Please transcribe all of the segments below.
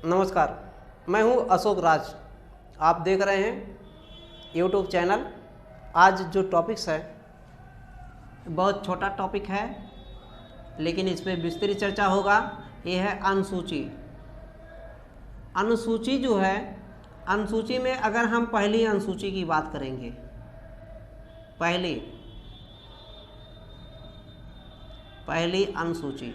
नमस्कार, मैं हूं अशोक राज। आप देख रहे हैं यूट्यूब चैनल। आज जो टॉपिक्स है बहुत छोटा टॉपिक है, लेकिन इस पर विस्तृत चर्चा होगा। ये है अनुसूची। अनुसूची जो है, अनुसूची में अगर हम पहली अनुसूची की बात करेंगे, पहली अनुसूची,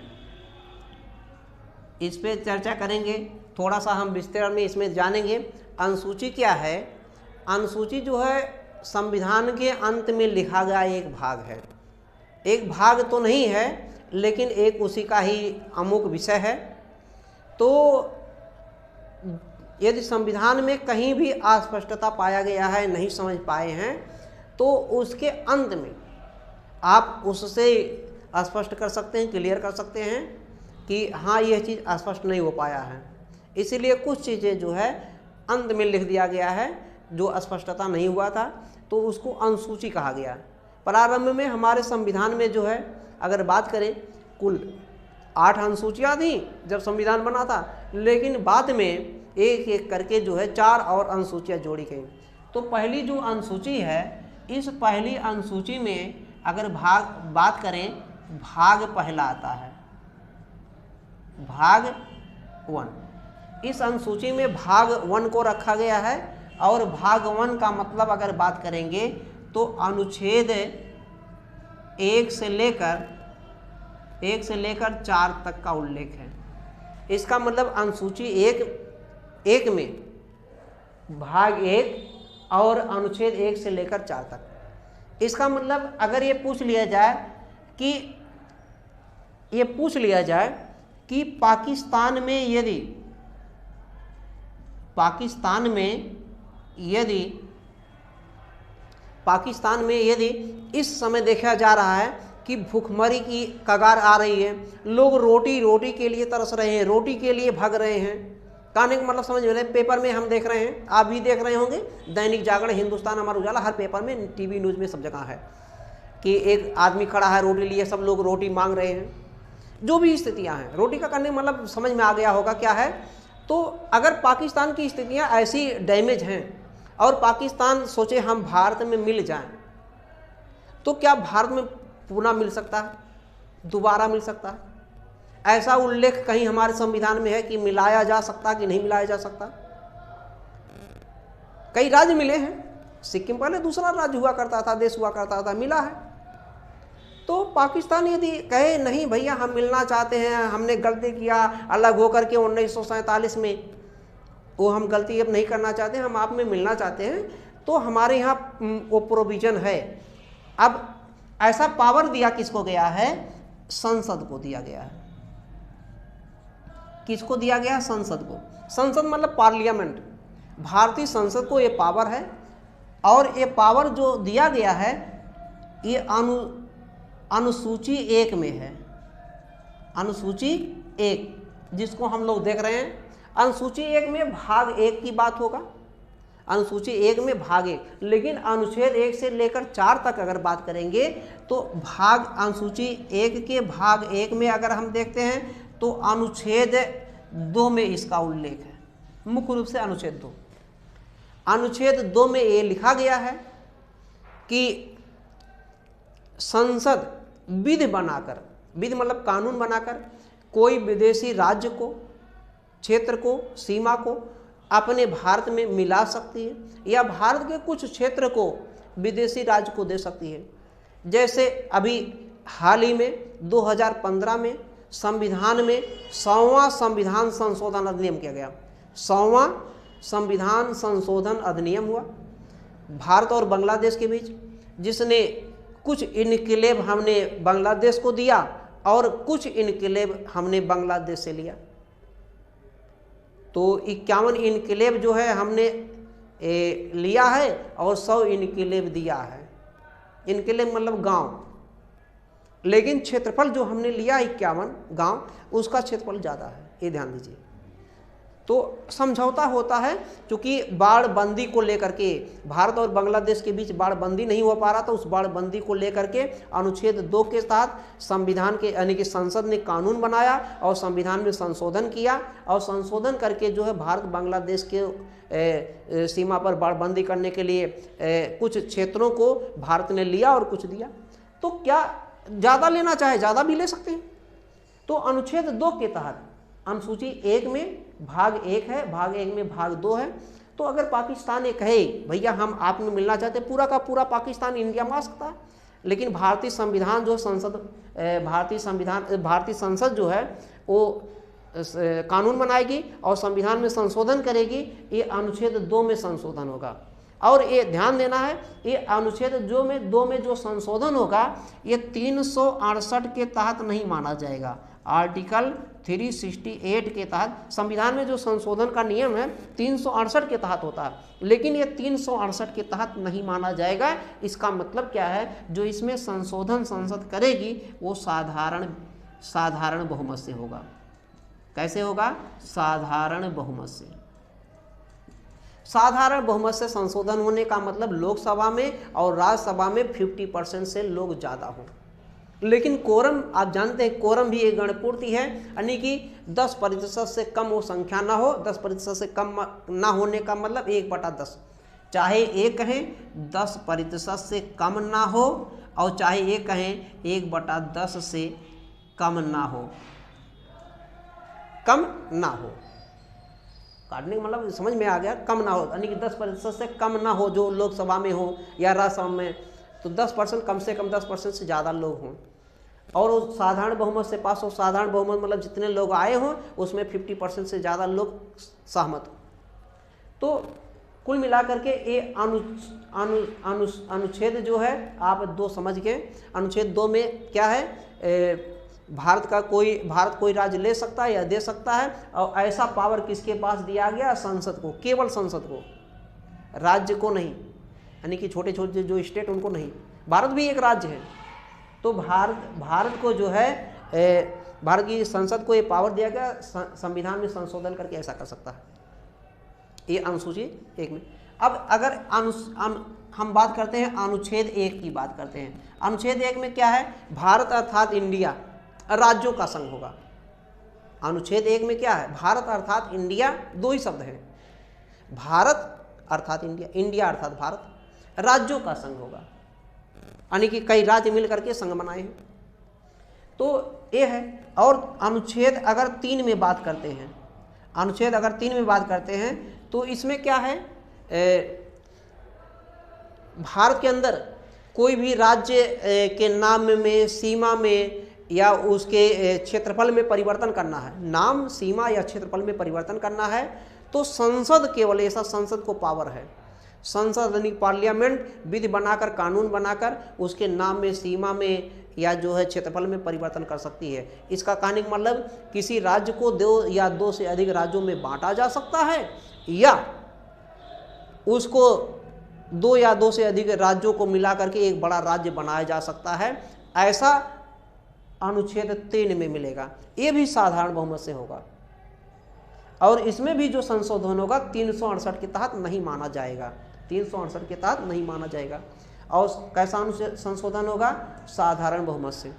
इस पे चर्चा करेंगे। थोड़ा सा हम विस्तार में इसमें जानेंगे। अनुसूची क्या है? अनुसूची जो है संविधान के अंत में लिखा गया एक भाग है। एक भाग तो नहीं है, लेकिन एक उसी का ही अमुक विषय है। तो यदि संविधान में कहीं भी अस्पष्टता पाया गया है, नहीं समझ पाए हैं, तो उसके अंत में आप उससे स्पष्ट कर सकते हैं, क्लियर कर सकते हैं कि हाँ यह चीज़ स्पष्ट नहीं हो पाया है। इसीलिए कुछ चीज़ें जो है अंत में लिख दिया गया है, जो स्पष्टता नहीं हुआ था, तो उसको अनुसूची कहा गया। प्रारंभ में हमारे संविधान में जो है, अगर बात करें, कुल 8 अनुसूचियाँ थी जब संविधान बना था, लेकिन बाद में एक एक करके जो है 4 और अनुसूचियाँ जोड़ी गई। तो पहली जो अनुसूची है, इस पहली अनुसूची में अगर बात करें, भाग पहला आता है, भाग 1। इस अनुसूची में भाग 1 को रखा गया है। और भाग 1 का मतलब अगर बात करेंगे तो अनुच्छेद 1 से लेकर 4 तक का उल्लेख है। इसका मतलब अनुसूची एक में भाग 1 और अनुच्छेद 1 से लेकर 4 तक। इसका मतलब अगर ये पूछ लिया जाए कि पाकिस्तान में यदि इस समय देखा जा रहा है कि भूखमरी की कगार आ रही है, लोग रोटी के लिए तरस रहे हैं, रोटी के लिए भाग रहे हैं। कहने का मतलब समझ में रहे। पेपर में हम देख रहे हैं, आप भी देख रहे होंगे, दैनिक जागरण, हिंदुस्तान, अमर उजाला, हर पेपर में, टीवी न्यूज़ में, सब जगह है कि एक आदमी खड़ा है रोटी लिए, सब लोग रोटी मांग रहे हैं। जो भी स्थितियां हैं, रोटी का करने मतलब समझ में आ गया होगा क्या है। तो अगर पाकिस्तान की स्थितियां ऐसी डैमेज हैं और पाकिस्तान सोचे हम भारत में मिल जाएं, तो क्या भारत में पुनः मिल सकता है, दोबारा मिल सकता है? ऐसा उल्लेख कहीं हमारे संविधान में है कि मिलाया जा सकता कि नहीं मिलाया जा सकता? कई राज्य मिले हैं। सिक्किम पहले दूसरा राज्य हुआ करता था, देश हुआ करता था, मिला है। तो पाकिस्तान यदि कहे नहीं भैया हम मिलना चाहते हैं, हमने गलती किया अलग होकर के 1947 में, वो हम गलती अब नहीं करना चाहते, हम आप में मिलना चाहते हैं, तो हमारे यहाँ वो प्रोविजन है। अब ऐसा पावर दिया किसको गया है? संसद को दिया गया है। किसको दिया गया? संसद को। संसद मतलब पार्लियामेंट। भारतीय संसद को ये पावर है। और ये पावर जो दिया गया है, ये अनुसूची 1 में है। अनुसूची 1 जिसको हम लोग देख रहे हैं, अनुसूची 1 में भाग 1 की बात होगा। अनुसूची 1 में भाग 1, लेकिन अनुच्छेद 1 से लेकर 4 तक अगर बात करेंगे तो अनुसूची 1 के भाग 1 में अगर हम देखते हैं तो अनुच्छेद 2 में इसका उल्लेख है। मुख्य रूप से अनुच्छेद 2। अनुच्छेद 2 में ये लिखा गया है कि संसद विधि बनाकर, विधि मतलब कानून बनाकर, कोई विदेशी राज्य को, क्षेत्र को, सीमा को अपने भारत में मिला सकती है, या भारत के कुछ क्षेत्र को विदेशी राज्य को दे सकती है। जैसे अभी हाल ही में 2015 में संविधान में 100वां संविधान संशोधन अधिनियम किया गया। 100वां संविधान संशोधन अधिनियम हुआ भारत और बांग्लादेश के बीच, जिसने कुछ इनक्लेव हमने बांग्लादेश को दिया और कुछ इनक्लेव हमने बांग्लादेश से लिया। तो 51 इनक्लेव जो है हमने लिया है और 100 इनक्लेव दिया है। इनक्लेव मतलब गांव, लेकिन क्षेत्रफल जो हमने लिया 51 गांव, उसका क्षेत्रफल ज़्यादा है, ये ध्यान दीजिए। तो समझौता होता है, क्योंकि बाड़बंदी को लेकर के भारत और बांग्लादेश के बीच बाड़बंदी नहीं हो पा रहा था। उस बाड़बंदी को लेकर के अनुच्छेद 2 के तहत संविधान के यानी कि संसद ने कानून बनाया और संविधान में संशोधन किया, और संशोधन करके जो है भारत बांग्लादेश के सीमा पर बाड़बंदी करने के लिए कुछ क्षेत्रों को भारत ने लिया और कुछ दिया। तो क्या ज़्यादा लेना चाहे ज़्यादा भी ले सकते हैं। तो अनुच्छेद 2 के तहत अनुसूची 1 में भाग 1 है, भाग 1 में भाग 2 है। तो अगर पाकिस्तान ये कहे भैया हम आप में मिलना चाहते, पूरा का पूरा पाकिस्तान इंडिया में आ सकता है, लेकिन भारतीय संविधान जो भारतीय संसद जो है वो कानून बनाएगी और संविधान में संशोधन करेगी। ये अनुच्छेद 2 में संशोधन होगा। और ये ध्यान देना है, ये अनुच्छेद 2 में जो संशोधन होगा ये 368 के तहत नहीं माना जाएगा। आर्टिकल 368 के तहत संविधान में जो संशोधन का नियम है 368 के तहत होता है, लेकिन ये 368 के तहत नहीं माना जाएगा। इसका मतलब क्या है, जो इसमें संशोधन संसद करेगी वो साधारण बहुमत से होगा। कैसे होगा? साधारण बहुमत से। साधारण बहुमत से संशोधन होने का मतलब लोकसभा में और राज्यसभा में 50% से लोग ज़्यादा हों। लेकिन कोरम आप जानते हैं, कोरम भी एक गणपूर्ति है, यानी कि 10% से कम वो संख्या ना हो। 10% से कम ना होने का मतलब 1/10, चाहे ये कहें 10% से कम ना हो और चाहे ये कहें 1/10 से कम ना हो, कम ना हो। काटने का मतलब समझ में आ गया, कम ना हो यानी कि 10% से कम ना हो जो लोकसभा में हो या राज्यसभा में, तो 10% कम से कम 10% से ज़्यादा लोग हों और वो साधारण बहुमत से पास हो। साधारण बहुमत मतलब जितने लोग आए हों उसमें 50% से ज़्यादा लोग सहमत हो। तो कुल मिलाकर के ये अनुच्छेद जो है आप 2 समझ के, अनुच्छेद 2 में क्या है, भारत कोई राज्य ले सकता है या दे सकता है, और ऐसा पावर किसके पास दिया गया? संसद को, केवल संसद को, राज्य को नहीं, यानी कि छोटे छोटे जो स्टेट उनको नहीं। भारत भी एक राज्य है, तो भारत को जो है भारत की संसद को ये पावर दिया गया, संविधान में संशोधन करके ऐसा कर सकता है। ये अनुसूची 1 में। अब अगर हम बात करते हैं अनुच्छेद 1 की बात करते हैं। अनुच्छेद 1 में क्या है? भारत अर्थात इंडिया राज्यों का संघ होगा। अनुच्छेद 1 में क्या है? भारत अर्थात इंडिया, 2 ही शब्द हैं, भारत अर्थात इंडिया, इंडिया अर्थात भारत, राज्यों का संघ होगा, यानी कि कई राज्य मिल करके संघ बनाए हैं। तो ये है। और अनुच्छेद अगर 3 में बात करते हैं, अनुच्छेद अगर 3 में बात करते हैं तो इसमें क्या है, भारत के अंदर कोई भी राज्य के नाम में, सीमा में या उसके क्षेत्रफल में परिवर्तन करना है, नाम, सीमा या क्षेत्रफल में परिवर्तन करना है, तो संसद केवल, ऐसा संसद को पावर है। संसद यानी पार्लियामेंट विधि बनाकर, कानून बनाकर उसके नाम में, सीमा में या जो है क्षेत्रफल में परिवर्तन कर सकती है। इसका कहने का मतलब किसी राज्य को 2 या 2 से अधिक राज्यों में बांटा जा सकता है, या उसको 2 या 2 से अधिक राज्यों को मिला करके एक बड़ा राज्य बनाया जा सकता है। ऐसा अनुच्छेद 3 में मिलेगा। ये भी साधारण बहुमत से होगा और इसमें भी जो संशोधन होगा 368 के तहत नहीं माना जाएगा, 368 के तहत नहीं माना जाएगा। और कैसा संशोधन होगा? साधारण बहुमत से।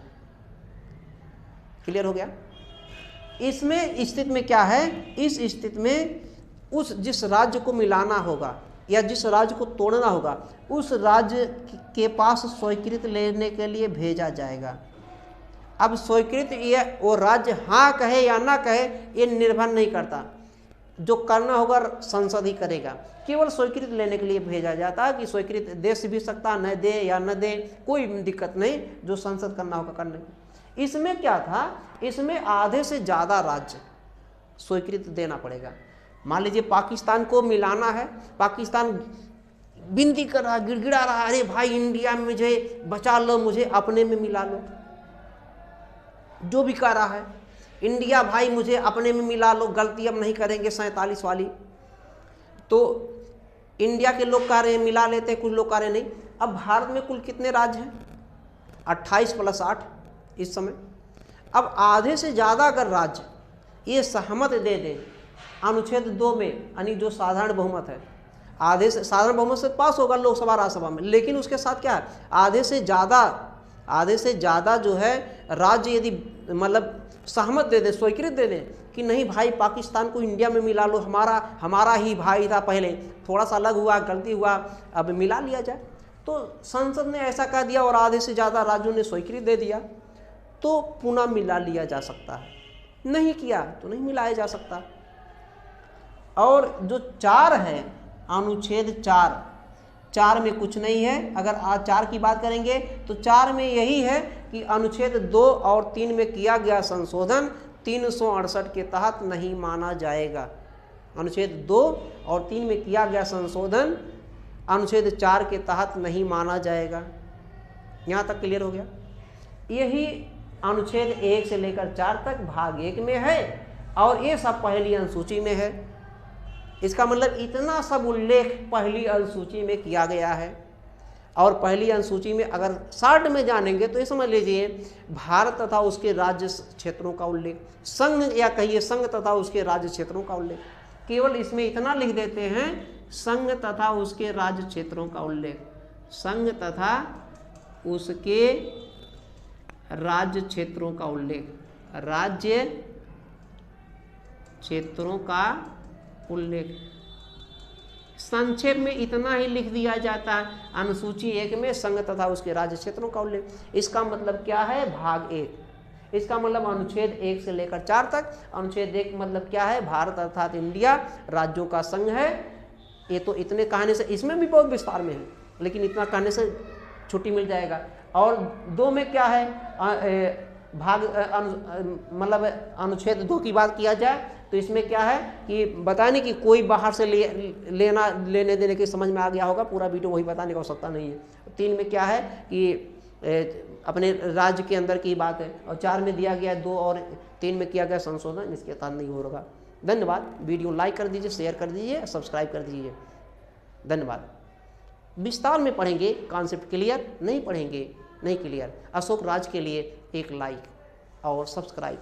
क्लियर हो गया? इसमें स्थिति में क्या है, इस स्थिति में जिस राज्य को मिलाना होगा या जिस राज्य को तोड़ना होगा उस राज्य के पास स्वीकृति लेने के लिए भेजा जाएगा। अब स्वीकृति ये वो राज्य हाँ कहे या ना कहे ये निर्भर नहीं करता, जो करना होगा संसद ही करेगा। केवल स्वीकृति लेने के लिए भेजा जाता है कि स्वीकृति दे भी सकता, न दे या न दे, कोई दिक्कत नहीं, जो संसद करना होगा करने। इसमें क्या था, इसमें आधे से ज़्यादा राज्य स्वीकृति देना पड़ेगा। मान लीजिए पाकिस्तान को मिलाना है, पाकिस्तान विनती कर रहा, गिड़गिड़ा रहा, अरे भाई इंडिया में मुझे बचा लो, मुझे अपने में मिला लो, जो भी कह रहा है, इंडिया भाई मुझे अपने में मिला लो, गलती अब नहीं करेंगे 47 वाली। तो इंडिया के लोग कह रहे हैं मिला लेते हैं, कुछ लोग कह रहे हैं नहीं। अब भारत में कुल कितने राज्य हैं? 28 + 8 इस समय। अब आधे से ज़्यादा अगर राज्य ये सहमत दे दे अनुच्छेद 2 में यानी जो साधारण बहुमत है, आधे से साधारण बहुमत से पास होगा लोकसभा राज्यसभा में, लेकिन उसके साथ क्या है, आधे से ज़्यादा जो है राज्य यदि मतलब सहमत दे दें, स्वीकृत दे दें कि नहीं भाई पाकिस्तान को इंडिया में मिला लो, हमारा ही भाई था, पहले थोड़ा सा अलग हुआ, गलती हुआ, अब मिला लिया जाए, तो संसद ने ऐसा कह दिया और आधे से ज़्यादा राज्यों ने स्वीकृत दे दिया तो पुनः मिला लिया जा सकता है, नहीं किया तो नहीं मिलाया जा सकता। और जो 4 है, अनुच्छेद 4 में कुछ नहीं है। अगर आज 4 की बात करेंगे तो 4 में यही है कि अनुच्छेद 2 और 3 में किया गया संशोधन 368 के तहत नहीं माना जाएगा। अनुच्छेद 2 और 3 में किया गया संशोधन अनुच्छेद 4 के तहत नहीं माना जाएगा। यहाँ तक क्लियर हो गया। यही अनुच्छेद 1 से लेकर 4 तक भाग 1 में है और ये सब पहली अनुसूची में है। इसका मतलब इतना सब उल्लेख पहली अनुसूची में किया गया है। और पहली अनुसूची में अगर शॉर्ट में जानेंगे तो ये समझ लीजिए भारत तथा उसके राज्य क्षेत्रों का उल्लेख, संघ या कहिए संघ तथा उसके राज्य क्षेत्रों का उल्लेख, केवल इसमें इतना लिख देते हैं संघ तथा उसके राज्य क्षेत्रों का उल्लेख, संघ तथा उसके राज्य क्षेत्रों का उल्लेख, राज्य क्षेत्रों का उल्लेख। संक्षेप में इतना ही लिख दिया जाता है अनुसूची 1 में संघ तथा उसके राज्य क्षेत्रों का उल्लेख। इसका मतलब क्या है, भाग 1। इसका मतलब अनुच्छेद 1 से लेकर 4 तक। अनुच्छेद 1 मतलब क्या है, भारत अर्थात इंडिया राज्यों का संघ है। ये तो इतने कहने से, इसमें भी बहुत विस्तार में है लेकिन इतना कहने से छुट्टी मिल जाएगा। और 2 में क्या है, भाग मतलब अनुच्छेद 2 की बात किया जाए तो इसमें क्या है कि बताने की कोई बाहर से लेने देने की समझ में आ गया होगा, पूरा वीडियो वही बताने की आवश्यकता नहीं है। 3 में क्या है कि अपने राज्य के अंदर की बात है और 4 में दिया गया 2 और 3 में किया गया संशोधन, इसके तहत नहीं होगा। धन्यवाद। वीडियो लाइक कर दीजिए, शेयर कर दीजिए, सब्सक्राइब कर दीजिए। धन्यवाद। विस्तार में पढ़ेंगे, कॉन्सेप्ट क्लियर नहीं पढ़ेंगे नहीं क्लियर। अशोक राज के लिए एक लाइक और सब्सक्राइब।